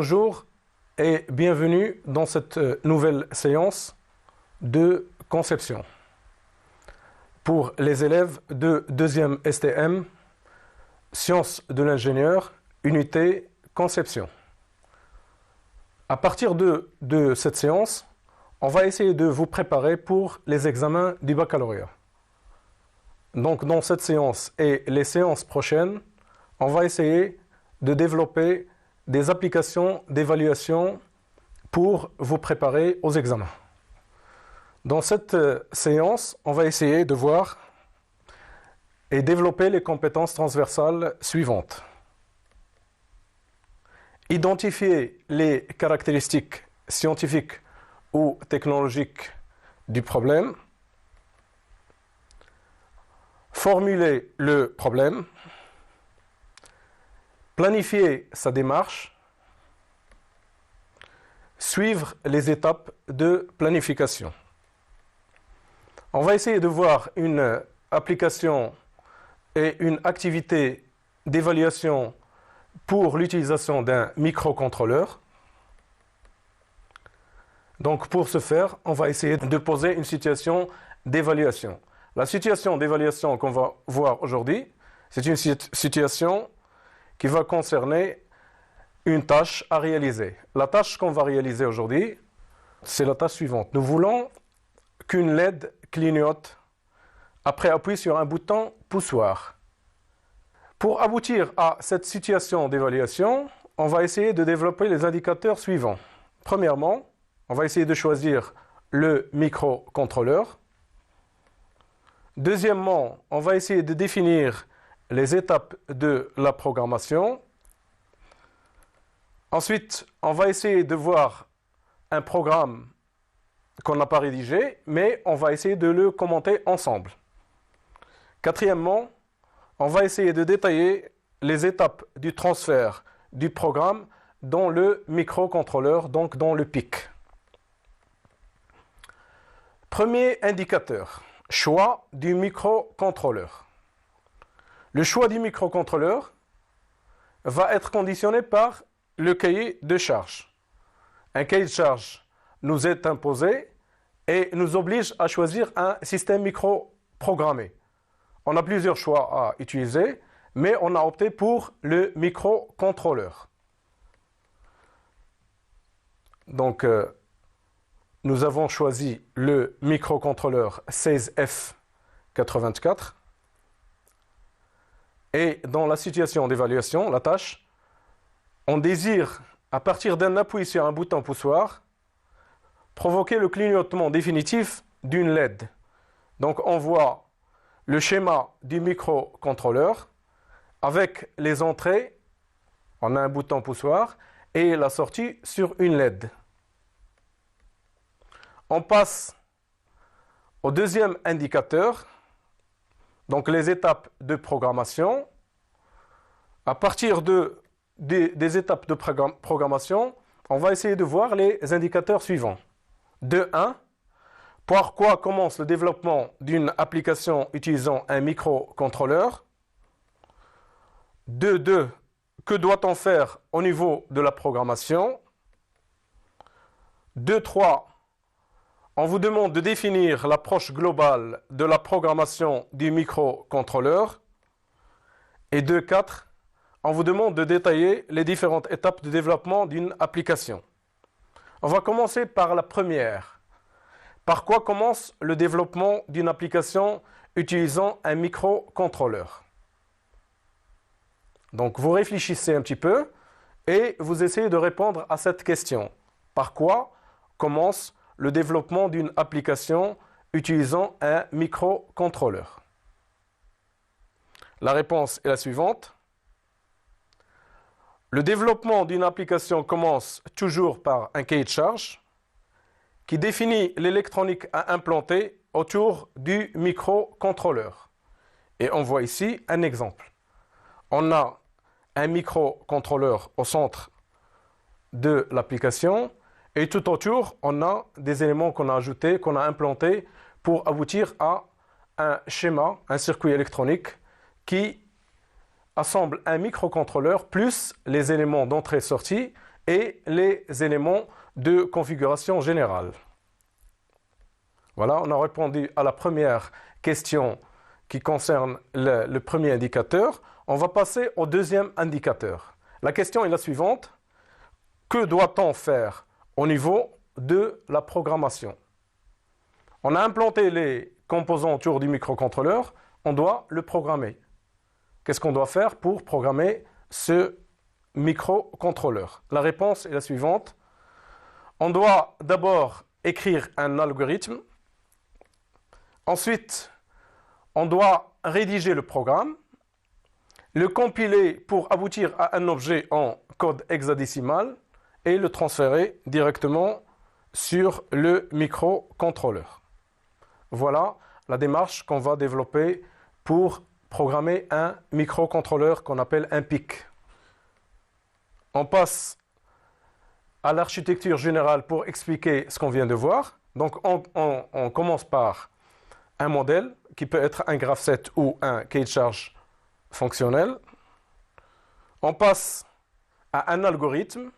Bonjour et bienvenue dans cette nouvelle séance de conception pour les élèves de 2e STM, Sciences de l'ingénieur, unité conception. À partir de cette séance, on va essayer de vous préparer pour les examens du baccalauréat. Donc dans cette séance et les séances prochaines, on va essayer de développer des applications d'évaluation pour vous préparer aux examens. Dans cette séance, on va essayer de voir et développer les compétences transversales suivantes. Identifier les caractéristiques scientifiques ou technologiques du problème. Formuler le problème. Planifier sa démarche. Suivre les étapes de planification. On va essayer de voir une application et une activité d'évaluation pour l'utilisation d'un microcontrôleur. Donc pour ce faire, on va essayer de poser une situation d'évaluation. La situation d'évaluation qu'on va voir aujourd'hui, c'est une situation qui va concerner une tâche à réaliser. La tâche qu'on va réaliser aujourd'hui, c'est la tâche suivante. Nous voulons qu'une LED clignote après appui sur un bouton poussoir. Pour aboutir à cette situation d'évaluation, on va essayer de développer les indicateurs suivants. Premièrement, on va essayer de choisir le microcontrôleur. Deuxièmement, on va essayer de définir les étapes de la programmation. Ensuite, on va essayer de voir un programme qu'on n'a pas rédigé, mais on va essayer de le commenter ensemble. Quatrièmement, on va essayer de détailler les étapes du transfert du programme dans le microcontrôleur, donc dans le PIC. Premier indicateur, choix du microcontrôleur. Le choix du microcontrôleur va être conditionné par le cahier de charge. Un cahier de charge nous est imposé et nous oblige à choisir un système microprogrammé. On a plusieurs choix à utiliser, mais on a opté pour le microcontrôleur. Donc, nous avons choisi le microcontrôleur 16F84. Et dans la situation d'évaluation, la tâche, on désire, à partir d'un appui sur un bouton poussoir, provoquer le clignotement définitif d'une LED. Donc on voit le schéma du microcontrôleur avec les entrées, on a un bouton poussoir, et la sortie sur une LED. On passe au deuxième indicateur, donc les étapes de programmation. À partir des étapes de programmation, on va essayer de voir les indicateurs suivants. De 1, par quoi commence le développement d'une application utilisant un microcontrôleur. De 2, que doit-on faire au niveau de la programmation. De 3, on vous demande de définir l'approche globale de la programmation du microcontrôleur. Et de 4, on vous demande de détailler les différentes étapes de développement d'une application. On va commencer par la première. Par quoi commence le développement d'une application utilisant un microcontrôleur? Donc vous réfléchissez un petit peu et vous essayez de répondre à cette question. Par quoi commence le développement d'une application utilisant un microcontrôleur? La réponse est la suivante. Le développement d'une application commence toujours par un cahier de charge qui définit l'électronique à implanter autour du microcontrôleur. Et on voit ici un exemple. On a un microcontrôleur au centre de l'application et tout autour, on a des éléments qu'on a ajoutés, qu'on a implantés pour aboutir à un schéma, un circuit électronique qui assemble un microcontrôleur plus les éléments d'entrée-sortie et les éléments de configuration générale. Voilà, on a répondu à la première question qui concerne le premier indicateur. On va passer au deuxième indicateur. La question est la suivante. Que doit-on faire au niveau de la programmation? On a implanté les composants autour du microcontrôleur, on doit le programmer. Qu'est-ce qu'on doit faire pour programmer ce microcontrôleur? La réponse est la suivante. On doit d'abord écrire un algorithme. Ensuite, on doit rédiger le programme, le compiler pour aboutir à un objet en code hexadécimal et le transférer directement sur le microcontrôleur. Voilà la démarche qu'on va développer pour programmer un microcontrôleur qu'on appelle un PIC. On passe à l'architecture générale pour expliquer ce qu'on vient de voir. Donc on commence par un modèle qui peut être un graph set ou un cahier de charge fonctionnel. On passe à un algorithme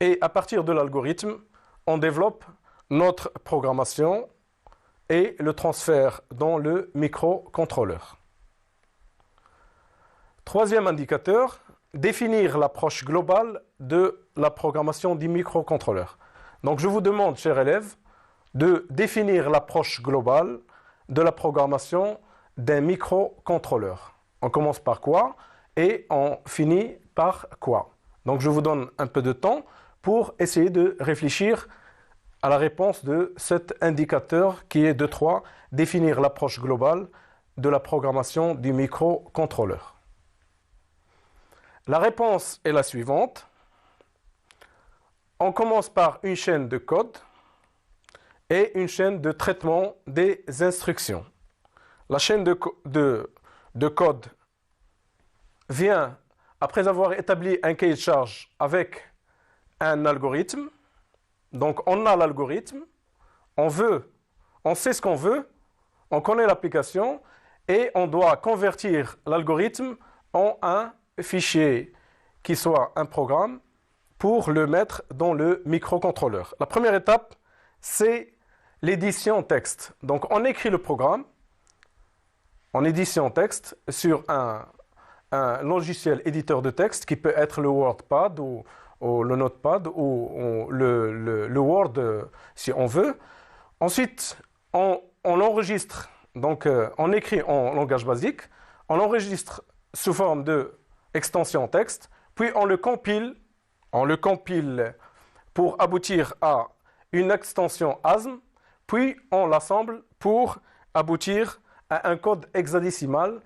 et à partir de l'algorithme, on développe notre programmation et le transfert dans le microcontrôleur. Troisième indicateur, définir l'approche globale de la programmation du microcontrôleur. Donc je vous demande, chers élèves, de définir l'approche globale de la programmation d'un microcontrôleur. On commence par quoi et on finit par quoi? Donc je vous donne un peu de temps pour essayer de réfléchir à la réponse de cet indicateur qui est de 3, définir l'approche globale de la programmation du microcontrôleur. La réponse est la suivante. On commence par une chaîne de code et une chaîne de traitement des instructions. La chaîne de code vient après avoir établi un cahier de charge avec un algorithme. Donc on a l'algorithme, on sait ce qu'on veut, on connaît l'application et on doit convertir l'algorithme en un fichier qui soit un programme pour le mettre dans le microcontrôleur. La première étape, c'est l'édition texte. Donc on écrit le programme en édition texte sur un logiciel éditeur de texte qui peut être le WordPad ou le Notepad ou le Word si on veut. Ensuite, on l'enregistre, donc on écrit en langage basique, on l'enregistre sous forme d'extension texte, puis on le compile pour aboutir à une extension ASM, puis on l'assemble pour aboutir à un code hexadécimal.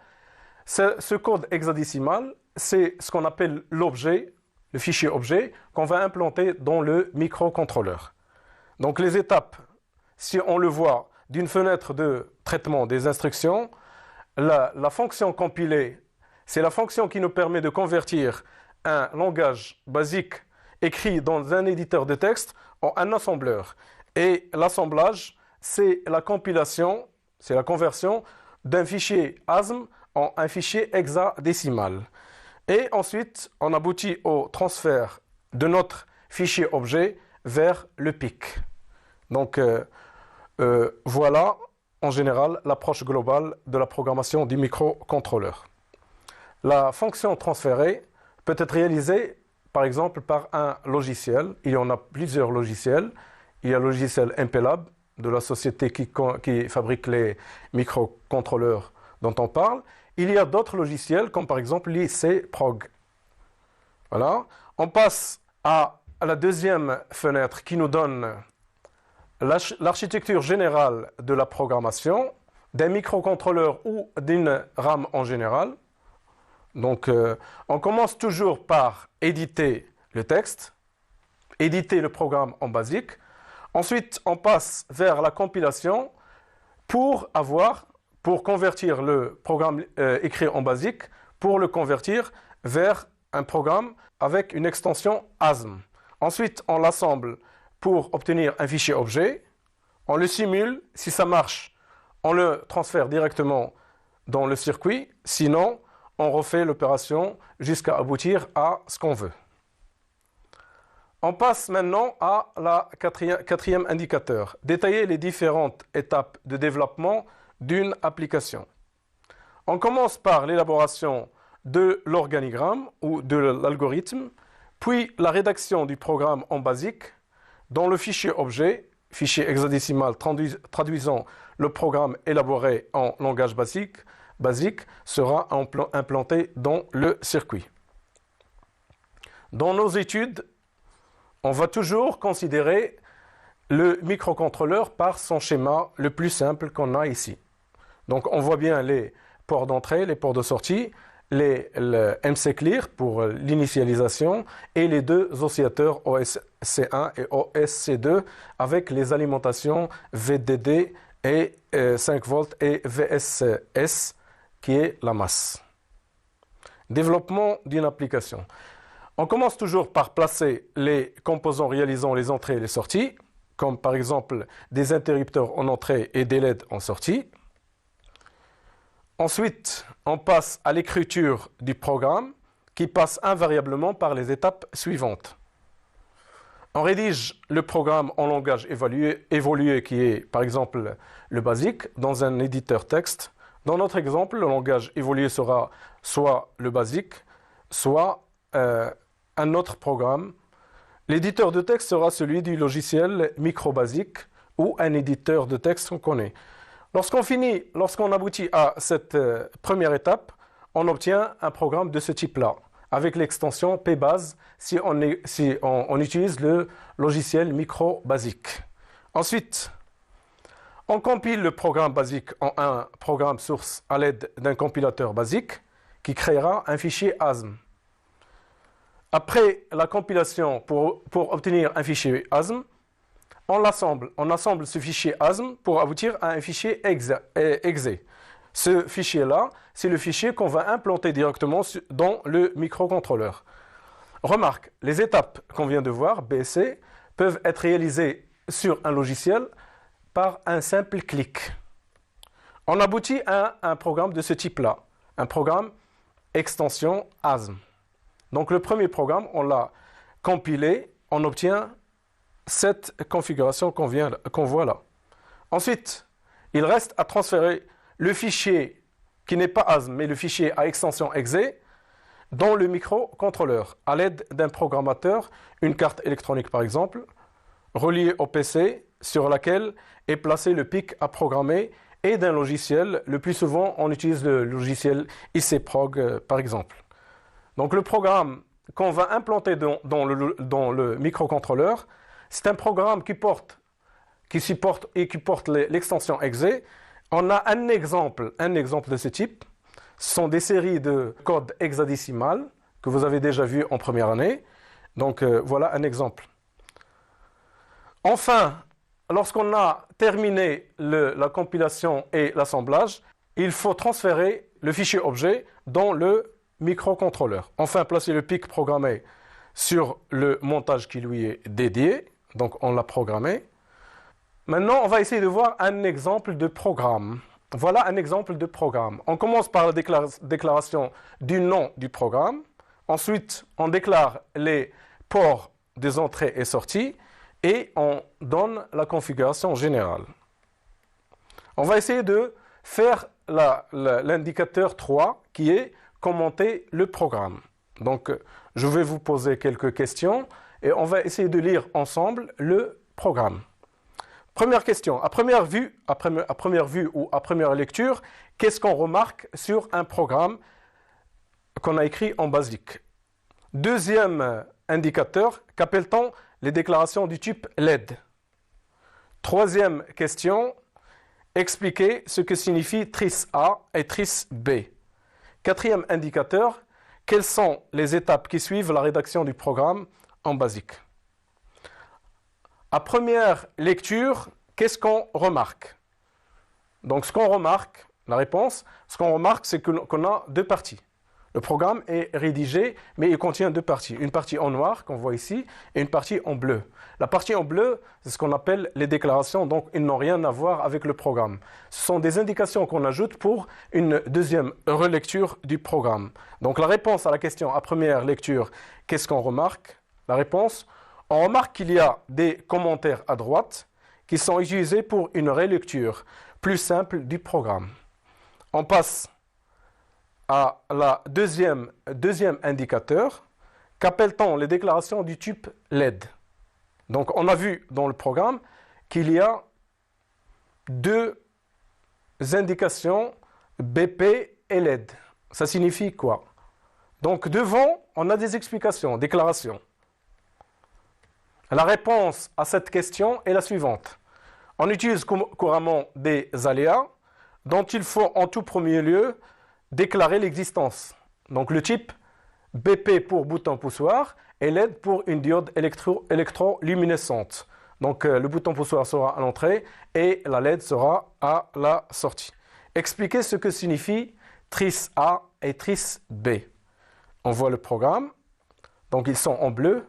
Ce code hexadécimal, c'est ce qu'on appelle l'objet, le fichier objet qu'on va implanter dans le microcontrôleur. Donc les étapes, si on le voit d'une fenêtre de traitement des instructions, la fonction compilée, c'est la fonction qui nous permet de convertir un langage basique écrit dans un éditeur de texte en un assembleur. Et l'assemblage, c'est la compilation, c'est la conversion d'un fichier ASM en un fichier hexadécimal. Et ensuite, on aboutit au transfert de notre fichier objet vers le PIC. Donc, voilà en général l'approche globale de la programmation du microcontrôleur. La fonction transférée peut être réalisée par exemple par un logiciel. Il y en a plusieurs logiciels. Il y a le logiciel MPLAB de la société qui fabrique les microcontrôleurs dont on parle. Il y a d'autres logiciels comme par exemple l'ICprog. Voilà. On passe à la deuxième fenêtre qui nous donne l'architecture générale de la programmation d'un microcontrôleur ou d'une RAM en général. Donc, on commence toujours par éditer le texte, éditer le programme en basique. Ensuite, on passe vers la compilation pour convertir le programme écrit en basique, pour le convertir vers un programme avec une extension ASM. Ensuite, on l'assemble pour obtenir un fichier objet. On le simule. Si ça marche, on le transfère directement dans le circuit. Sinon, on refait l'opération jusqu'à aboutir à ce qu'on veut. On passe maintenant à la quatrième indicateur. Détailler les différentes étapes de développement d'une application. On commence par l'élaboration de l'organigramme ou de l'algorithme, puis la rédaction du programme en BASIC dans le fichier objet, fichier hexadécimal traduisant le programme élaboré en langage basique sera implanté dans le circuit. Dans nos études, on va toujours considérer le microcontrôleur par son schéma le plus simple qu'on a ici. Donc on voit bien les ports d'entrée, les ports de sortie, le MC-Clear pour l'initialisation et les deux oscillateurs OSC1 et OSC2 avec les alimentations VDD et 5 volts et VSS qui est la masse. Développement d'une application. On commence toujours par placer les composants réalisant les entrées et les sorties, comme par exemple des interrupteurs en entrée et des LED en sortie. Ensuite, on passe à l'écriture du programme qui passe invariablement par les étapes suivantes. On rédige le programme en langage évolué qui est par exemple le basique dans un éditeur texte. Dans notre exemple, le langage évolué sera soit le basique, soit un autre programme. L'éditeur de texte sera celui du logiciel MicroBasic ou un éditeur de texte qu'on connaît. Lorsqu'on aboutit à cette première étape, on obtient un programme de ce type-là, avec l'extension PBase si on utilise le logiciel MicroBasic. Ensuite, on compile le programme basique en un programme source à l'aide d'un compilateur basique qui créera un fichier ASM. Après la compilation, pour obtenir un fichier ASM, on assemble ce fichier ASM pour aboutir à un fichier exe. Ce fichier-là, c'est le fichier qu'on va implanter directement dans le microcontrôleur. Remarque, les étapes qu'on vient de voir, B et C, peuvent être réalisées sur un logiciel par un simple clic. On aboutit à un programme de ce type-là, un programme extension ASM. Donc le premier programme, on l'a compilé, on obtient cette configuration qu'on voit là. Ensuite, il reste à transférer le fichier qui n'est pas ASM, mais le fichier à extension exe dans le microcontrôleur à l'aide d'un programmateur, une carte électronique par exemple, reliée au PC sur laquelle est placé le PIC à programmer et d'un logiciel. Le plus souvent, on utilise le logiciel ICProg par exemple. Donc le programme qu'on va implanter dans le microcontrôleur, c'est un programme qui supporte l'extension exe. On a un exemple de ce type. Ce sont des séries de code hexadécimal que vous avez déjà vu en première année. Donc voilà un exemple. Enfin, lorsqu'on a terminé la compilation et l'assemblage, il faut transférer le fichier objet dans le microcontrôleur. Enfin, placer le PIC programmé sur le montage qui lui est dédié. Donc, on l'a programmé. Maintenant, on va essayer de voir un exemple de programme. Voilà un exemple de programme. On commence par la déclaration du nom du programme. Ensuite, on déclare les ports des entrées et sorties et on donne la configuration générale. On va essayer de faire l'indicateur 3 qui est commenter le programme. Donc, je vais vous poser quelques questions et on va essayer de lire ensemble le programme. Première question, à première vue ou à première lecture, qu'est-ce qu'on remarque sur un programme qu'on a écrit en basique? Deuxième indicateur, qu'appelle-t-on les déclarations du type LED? Troisième question, expliquez ce que signifie trice A et trice B. Quatrième indicateur, quelles sont les étapes qui suivent la rédaction du programme en basique? À première lecture, qu'est-ce qu'on remarque? Donc, ce qu'on remarque, la réponse, ce qu'on remarque, c'est qu'on a deux parties. Le programme est rédigé, mais il contient deux parties. Une partie en noir, qu'on voit ici, et une partie en bleu. La partie en bleu, c'est ce qu'on appelle les déclarations, donc ils n'ont rien à voir avec le programme. Ce sont des indications qu'on ajoute pour une deuxième relecture du programme. Donc la réponse à la question à première lecture, qu'est-ce qu'on remarque? La réponse, On remarque qu'il y a des commentaires à droite qui sont utilisés pour une relecture plus simple du programme. On passe à la deuxième indicateur. Qu'appelle-t-on les déclarations du type LED? Donc, on a vu dans le programme qu'il y a deux indications BP et LED. Ça signifie quoi? Donc, devant, on a des explications, déclarations. La réponse à cette question est la suivante. On utilise couramment des aléas dont il faut en tout premier lieu déclarer l'existence. Donc, le type BP pour bouton poussoir et LED pour une diode électroluminescente. Donc, le bouton poussoir sera à l'entrée et la LED sera à la sortie. Expliquez ce que signifie trice A et trice B. On voit le programme. Donc, ils sont en bleu.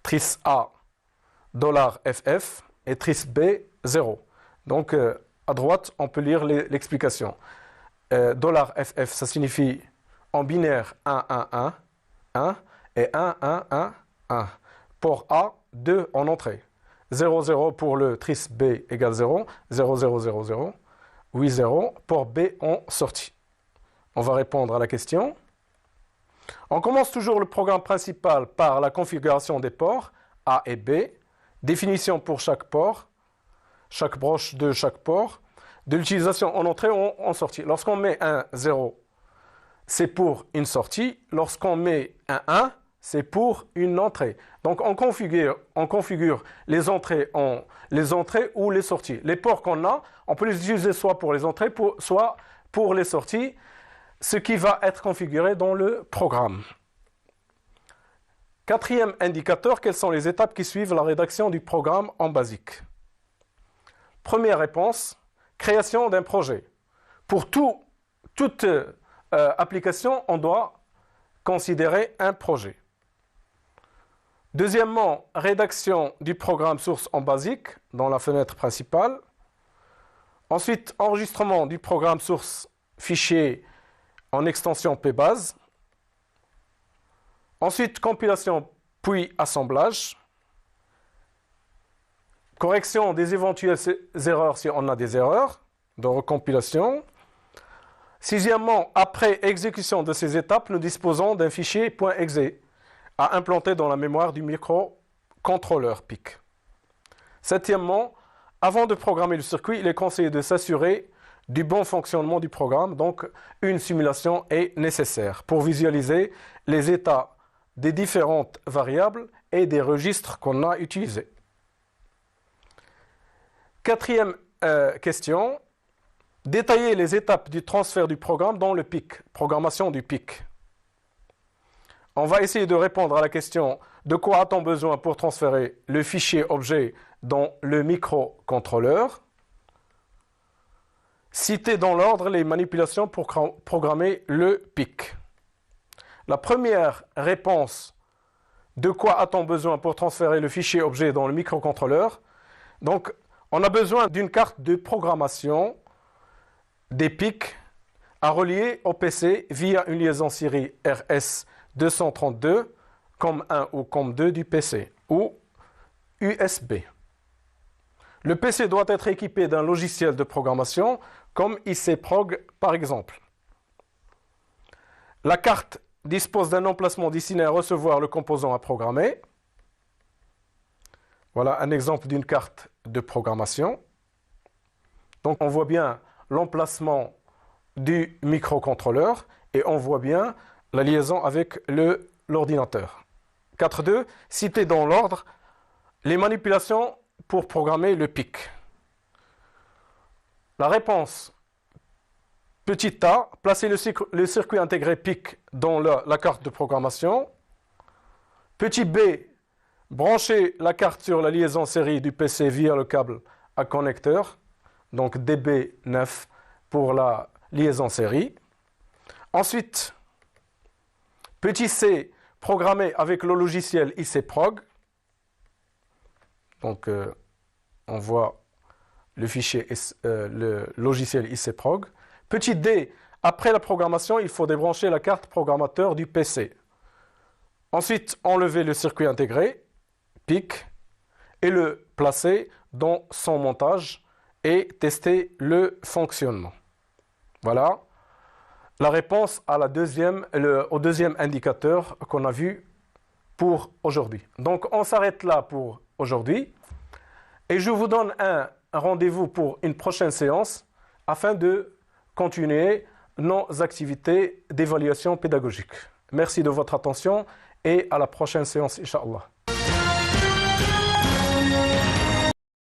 Trice A, $FF et trice B, 0. Donc, à droite, on peut lire l'explication. $FF, ça signifie en binaire 1, 1, 1. 1 et 1, 1, 1, 1. Port A, 2 en entrée. 0, 0 pour le trice B égale 0. 0, 0, 0, 0. 8, 0. Port B en sortie. On va répondre à la question. On commence toujours le programme principal par la configuration des ports A et B. Définition pour chaque port. Chaque broche de chaque port. De l'utilisation en entrée ou en sortie. Lorsqu'on met un 0, c'est pour une sortie. Lorsqu'on met un 1, c'est pour une entrée. Donc, on configure les entrées ou les sorties. Les ports qu'on a, on peut les utiliser soit pour les entrées, soit pour les sorties, ce qui va être configuré dans le programme. Quatrième indicateur, quelles sont les étapes qui suivent la rédaction du programme en basique? Première réponse, création d'un projet. Pour toute application, on doit considérer un projet. Deuxièmement, rédaction du programme source en basique dans la fenêtre principale. Ensuite, enregistrement du programme source fichier en extension pbase. Ensuite, compilation puis assemblage. Correction des éventuelles erreurs si on a des erreurs de recompilation. Sixièmement, après exécution de ces étapes, nous disposons d'un fichier .exe à implanter dans la mémoire du microcontrôleur PIC. Septièmement, avant de programmer le circuit, il est conseillé de s'assurer du bon fonctionnement du programme. Donc, une simulation est nécessaire pour visualiser les états des différentes variables et des registres qu'on a utilisés. Quatrième question. Détailler les étapes du transfert du programme dans le PIC, programmation du PIC. On va essayer de répondre à la question de quoi a-t-on besoin pour transférer le fichier objet dans le microcontrôleur. Citer dans l'ordre les manipulations pour programmer le PIC. La première réponse, de quoi a-t-on besoin pour transférer le fichier objet dans le microcontrôleur? Donc, on a besoin d'une carte de programmation des PIC à relier au PC via une liaison série RS232 COM1 ou COM2 du PC ou USB. Le PC doit être équipé d'un logiciel de programmation comme ICprog par exemple. La carte dispose d'un emplacement destiné à recevoir le composant à programmer. Voilà un exemple d'une carte de programmation. Donc on voit bien l'emplacement du microcontrôleur et on voit bien la liaison avec l'ordinateur. 4.2, citer dans l'ordre les manipulations pour programmer le PIC. La réponse, petit a, placer le circuit intégré PIC dans la carte de programmation. Petit b, brancher la carte sur la liaison série du PC via le câble à connecteur, donc DB9 pour la liaison série. Ensuite, petit c, programmer avec le logiciel ICprog. Donc, on voit le fichier, le logiciel ICprog. Petit d, après la programmation, il faut débrancher la carte programmateur du PC. Ensuite, enlever le circuit intégré. PIC et le placer dans son montage et tester le fonctionnement. Voilà la réponse à au deuxième indicateur qu'on a vu pour aujourd'hui. Donc on s'arrête là pour aujourd'hui et je vous donne un rendez-vous pour une prochaine séance afin de continuer nos activités d'évaluation pédagogique. Merci de votre attention et à la prochaine séance, Inch'Allah.